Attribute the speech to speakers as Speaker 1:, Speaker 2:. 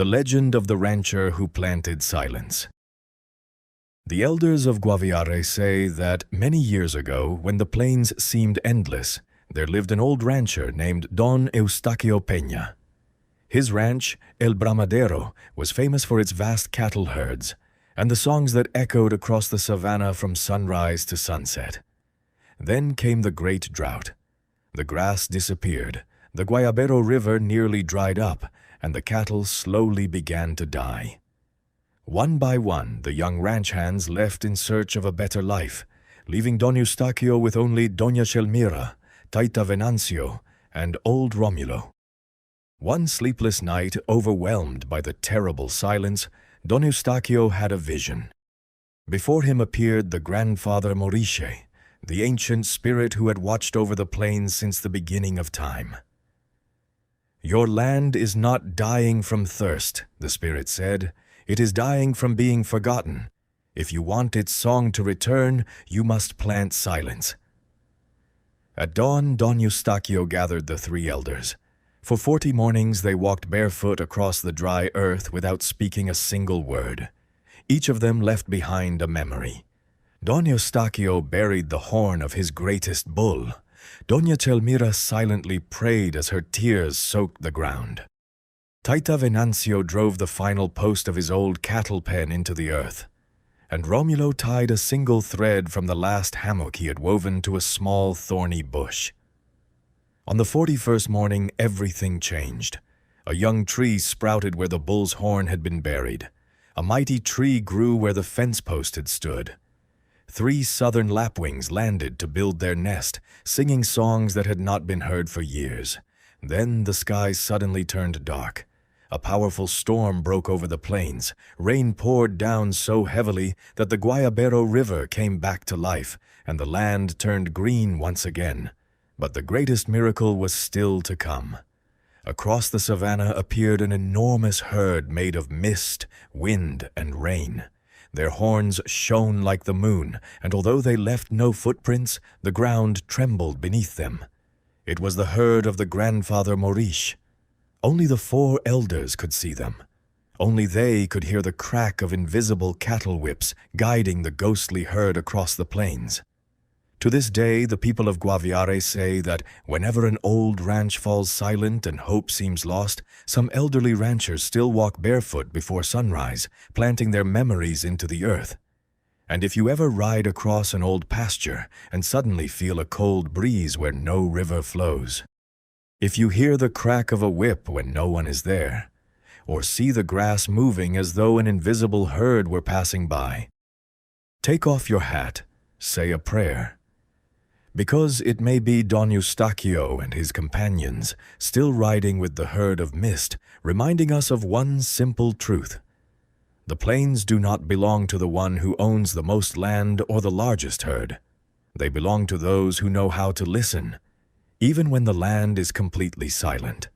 Speaker 1: The legend of the rancher who planted silence. The elders of Guaviare say that many years ago, when the plains seemed endless, there lived an old rancher named Don Eustaquio Peña. His ranch, El Bramadero, was famous for its vast cattle herds and the songs that echoed across the savanna from sunrise to sunset. Then came the great drought. The grass disappeared, the Guayabero River nearly dried up, and the cattle slowly began to die. One by one, the young ranch hands left in search of a better life, leaving Don Eustaquio with only Doña Chelmira, Taita Venancio, and old Romulo. One sleepless night, overwhelmed by the terrible silence, Don Eustaquio had a vision. Before him appeared the grandfather Moriche, the ancient spirit who had watched over the plains since the beginning of time. "Your land is not dying from thirst," the spirit said. "It is dying from being forgotten. If you want its song to return, you must plant silence." At dawn, Don Eustaquio gathered the three elders. For 40 mornings they walked barefoot across the dry earth without speaking a single word. Each of them left behind a memory. Don Eustaquio buried the horn of his greatest bull. Doña Chelmira silently prayed as her tears soaked the ground. Taita Venancio drove the final post of his old cattle pen into the earth, and Romulo tied a single thread from the last hammock he had woven to a small thorny bush. On the 41st morning, everything changed. A young tree sprouted where the bull's horn had been buried. A mighty tree grew where the fence post had stood. 3 southern lapwings landed to build their nest, singing songs that had not been heard for years. Then the sky suddenly turned dark. A powerful storm broke over the plains. Rain poured down so heavily that the Guayabero River came back to life, and the land turned green once again. But the greatest miracle was still to come. Across the savanna appeared an enormous herd made of mist, wind, and rain. Their horns shone like the moon, and although they left no footprints, the ground trembled beneath them. It was the herd of the grandfather Maurice. Only the 4 elders could see them. Only they could hear the crack of invisible cattle whips guiding the ghostly herd across the plains. To this day, the people of Guaviare say that whenever an old ranch falls silent and hope seems lost, some elderly ranchers still walk barefoot before sunrise, planting their memories into the earth. And if you ever ride across an old pasture and suddenly feel a cold breeze where no river flows, if you hear the crack of a whip when no one is there, or see the grass moving as though an invisible herd were passing by, take off your hat, say a prayer. Because it may be Don Eustaquio and his companions, still riding with the herd of mist, reminding us of one simple truth. The plains do not belong to the one who owns the most land or the largest herd. They belong to those who know how to listen, even when the land is completely silent.